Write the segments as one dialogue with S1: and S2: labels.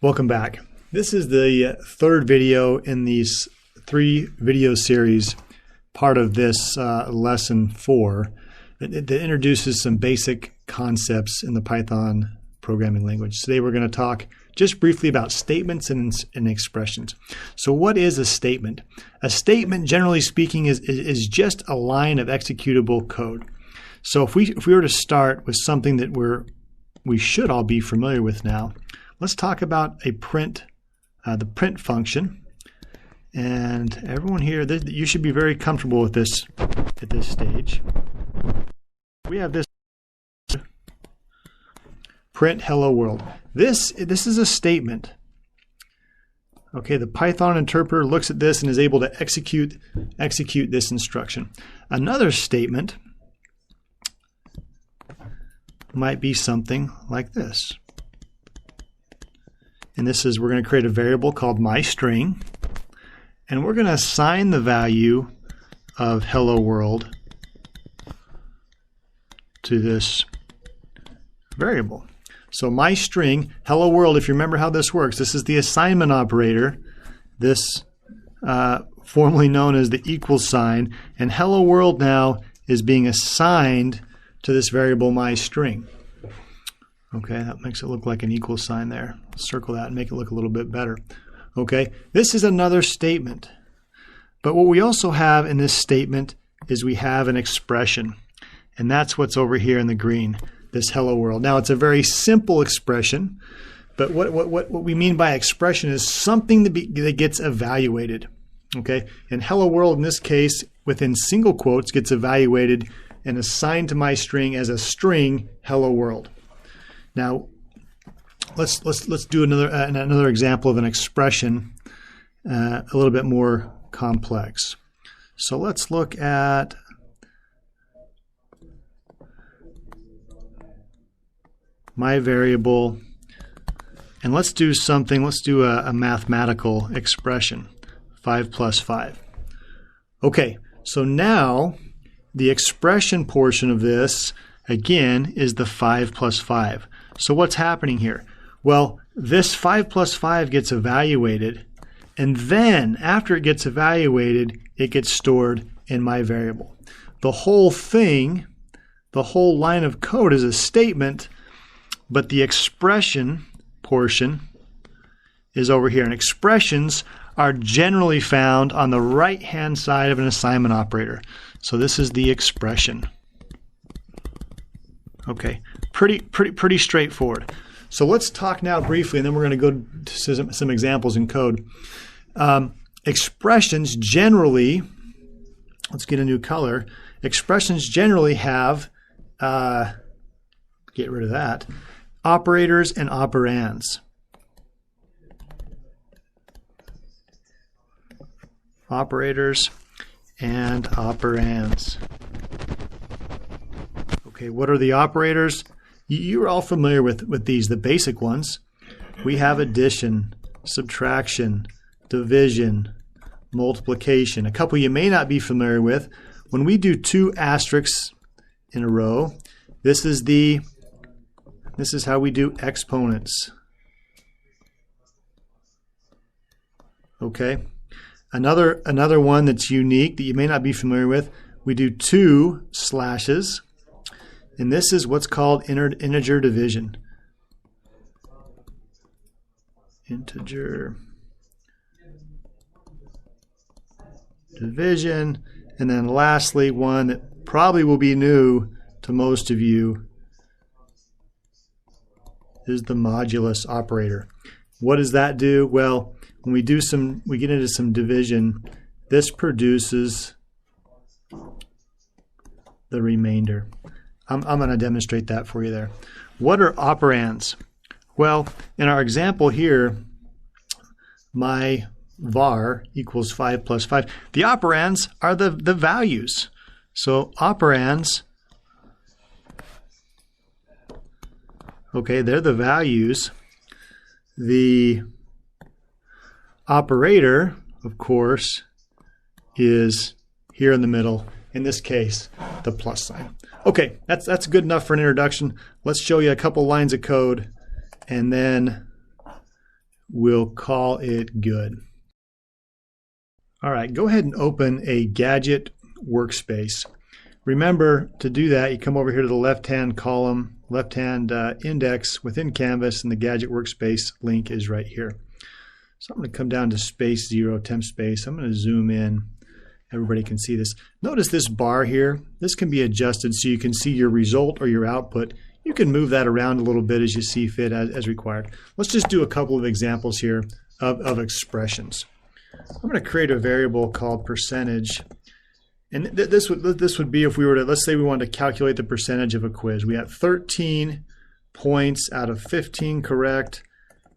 S1: Welcome back. This is the third video in these 3 video series, part of this lesson 4 that introduces some basic concepts in the Python programming language. Today we're going to talk just briefly about statements and expressions. So what is a statement? A statement, generally speaking, is just a line of executable code. So if we were to start with something that we should all be familiar with now, let's talk about a print, the print function. And everyone here, you should be very comfortable with this at this stage. We have this print hello world. This is a statement. Okay, the Python interpreter looks at this and is able to execute this instruction. Another statement might be something like this. And this is, we're going to create a variable called myString, and we're going to assign the value of hello world to this variable. So myString, hello world, if you remember how this works, this is the assignment operator, this formerly known as the equals sign, and hello world now is being assigned to this variable myString. Okay, that makes it look like an equal sign there. Circle that and make it look a little bit better. Okay, this is another statement. But what we also have in this statement is we have an expression. And that's what's over here in the green, this hello world. Now, it's a very simple expression, but what we mean by expression is something that gets evaluated. Okay, and hello world in this case, within single quotes, gets evaluated and assigned to myString as a string hello world. Now, let's do another example of an expression a little bit more complex. So let's look at my variable, and let's do a mathematical expression, 5 plus 5. Okay, so now the expression portion of this, again, is the 5 plus 5. So what's happening here? Well, this 5 plus 5 gets evaluated, and then after it gets evaluated, it gets stored in my variable. The whole thing, the whole line of code is a statement, but the expression portion is over here. And expressions are generally found on the right-hand side of an assignment operator. So this is the expression. Okay, pretty straightforward. So let's talk now briefly, and then we're going to go to some examples in code. Expressions generally, let's get a new color. Expressions generally have, get rid of that, operators and operands. Operators and operands. Okay, what are the operators? You're all familiar with these, the basic ones. We have addition, subtraction, division, multiplication. A couple you may not be familiar with. When we do 2 asterisks in a row, this is how we do exponents. Okay. Another one that's unique that you may not be familiar with, we do 2 slashes. And this is what's called integer division. Integer division. And then lastly, one that probably will be new to most of you is the modulus operator. What does that do? Well, when we get into some division, this produces the remainder. I'm going to demonstrate that for you there. What are operands? Well, in our example here, my var equals 5 plus 5. The operands are the values. So operands, okay, they're the values. The operator, of course, is here in the middle. In this case, the plus sign. Okay, that's good enough for an introduction. Let's show you a couple lines of code, and then we'll call it good. All right, go ahead and open a gadget workspace. Remember, to do that, you come over here to the left-hand column, left-hand index within Canvas, and the gadget workspace link is right here. So I'm going to come down to space 0, temp space. I'm going to zoom in. Everybody can see this. Notice this bar here. This can be adjusted so you can see your result or your output. You can move that around a little bit as you see fit as required. Let's just do a couple of examples here of expressions. I'm going to create a variable called percentage. And this would be if we were to, let's say we wanted to calculate the percentage of a quiz. We have 13 points out of 15 correct,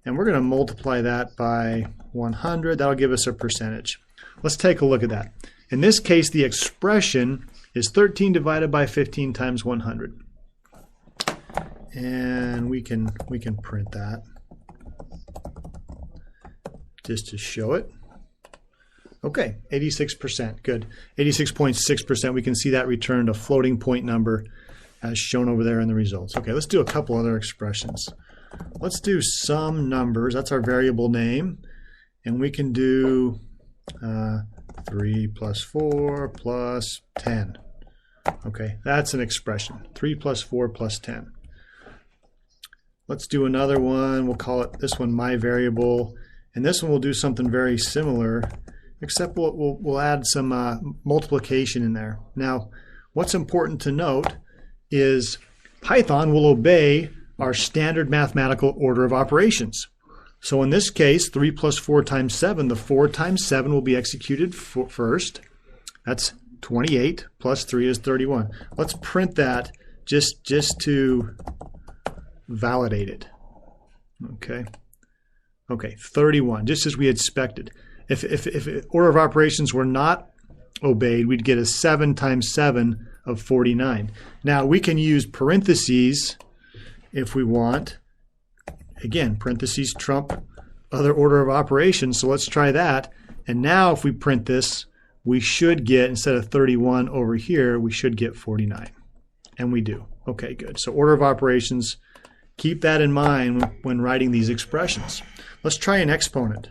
S1: and we're going to multiply that by 100. That'll give us a percentage. Let's take a look at that. In this case, the expression is 13 divided by 15 times 100. And we can print that just to show it. Okay, 86%, good. 86.6%, we can see that returned a floating point number as shown over there in the results. Okay, let's do a couple other expressions. Let's do some numbers, that's our variable name, and we can do 3 plus 4 plus 10. Okay, that's an expression, 3 plus 4 plus 10. Let's do another one, we'll call it this one my variable, and this one will do something very similar, except we'll add some multiplication in there. Now, what's important to note is Python will obey our standard mathematical order of operations. So in this case, 3 plus 4 times 7, the 4 times 7 will be executed first. That's 28, plus 3 is 31. Let's print that just to validate it. Okay, 31, just as we expected. If order of operations were not obeyed, we'd get a 7 times 7 of 49. Now, we can use parentheses if we want. Again, parentheses trump other order of operations, so let's try that. And now if we print this, we should get, instead of 31 over here, we should get 49. And we do. Okay, good. So order of operations, keep that in mind when writing these expressions. Let's try an exponent.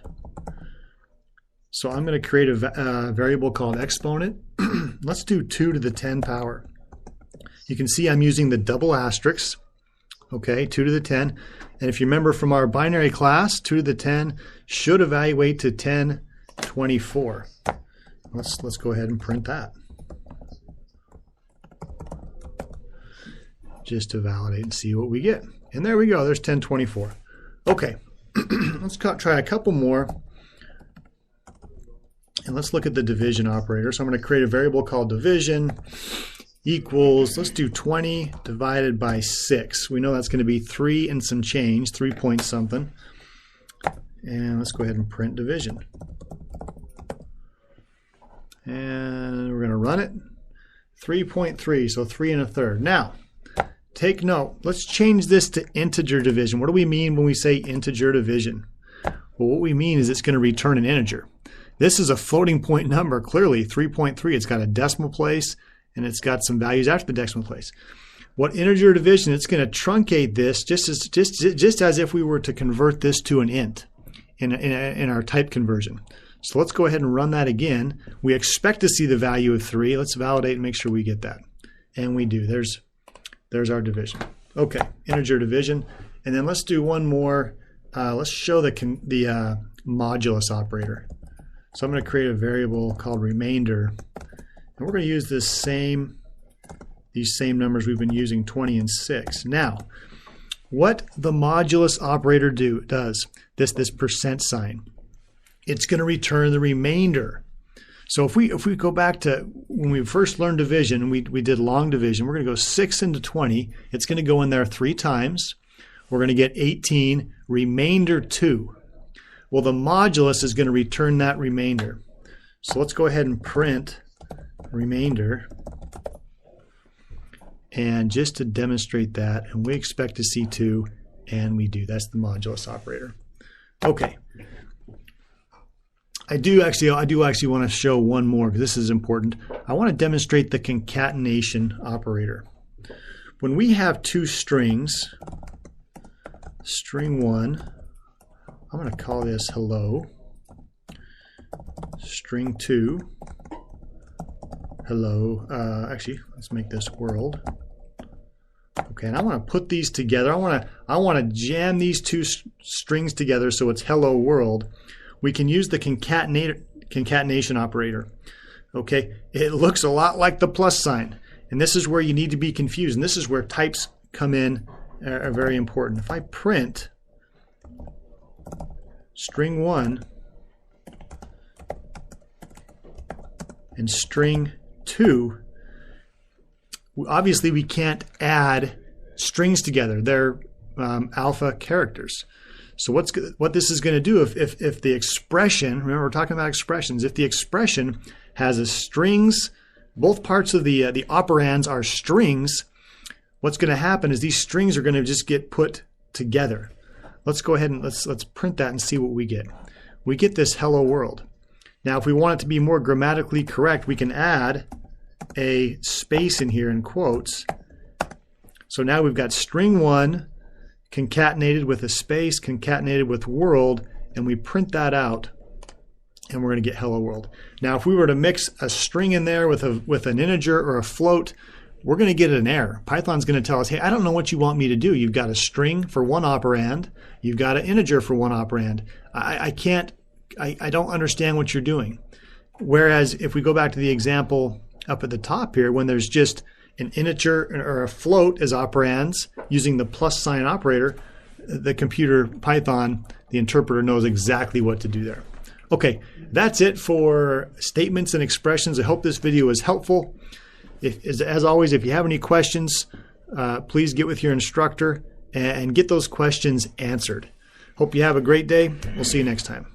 S1: So I'm going to create a variable called exponent. Let's do 2 to the 10 power. You can see I'm using the double asterisks. Okay, 2 to the 10. And if you remember from our binary class, 2 to the 10 should evaluate to 1024. Let's go ahead and print that, just to validate and see what we get. And there we go, there's 1024. Okay, let's try a couple more. And let's look at the division operator. So I'm going to create a variable called division equals, let's do 20 divided by 6. We know that's going to be 3 and some change, 3 point something. And let's go ahead and print division. And we're going to run it. 3.3, so 3 1/3. Now, take note, let's change this to integer division. What do we mean when we say integer division? Well, what we mean is it's going to return an integer. This is a floating point number, clearly 3.3. It's got a decimal place and it's got some values after the decimal place. What integer division, it's going to truncate this just as if we were to convert this to an int in our type conversion. So let's go ahead and run that again. We expect to see the value of 3. Let's validate and make sure we get that. And we do. There's our division. Okay, integer division. And then let's do one more. Let's show the modulus operator. So I'm going to create a variable called remainder, and we're going to use these same numbers we've been using, 20 and 6. Now, what the modulus operator does, this percent sign, it's going to return the remainder. So if we go back to when we first learned division, we did long division, we're going to go 6 into 20. It's going to go in there 3 times. We're going to get 18, remainder 2. Well, the modulus is going to return that remainder. So let's go ahead and print remainder. And just to demonstrate that, and we expect to see 2, and we do. That's the modulus operator. Okay. I do actually want to show one more, because this is important. I want to demonstrate the concatenation operator. When we have 2 strings, string 1, I'm going to call this hello. String 2. Hello. Actually, let's make this world. Okay, and I want to put these together. I want to jam these two strings together so it's hello world. We can use the concatenation operator. Okay, it looks a lot like the plus sign, and this is where you need to be confused, and this is where types come in are very important. If I print string 1 and string 2, obviously we can't add strings together. They're alpha characters. So what this is going to do, if the expression, remember we're talking about expressions, if the expression has a strings, both parts of the operands are strings, what's going to happen is these strings are going to just get put together. Let's go ahead and let's print that and see what we get. We get this hello world. Now if we want it to be more grammatically correct, we can add a space in here in quotes. So now we've got string 1 concatenated with a space, concatenated with world, and we print that out, and we're going to get hello world. Now if we were to mix a string in there with an integer or a float, we're going to get an error. Python's going to tell us, hey, I don't know what you want me to do. You've got a string for one operand, you've got an integer for one operand. I don't understand what you're doing. Whereas if we go back to the example up at the top here, when there's just an integer or a float as operands using the plus sign operator, the computer, Python, the interpreter knows exactly what to do there. Okay, that's it for statements and expressions. I hope this video was helpful. As always, if you have any questions, please get with your instructor and get those questions answered. Hope you have a great day. We'll see you next time.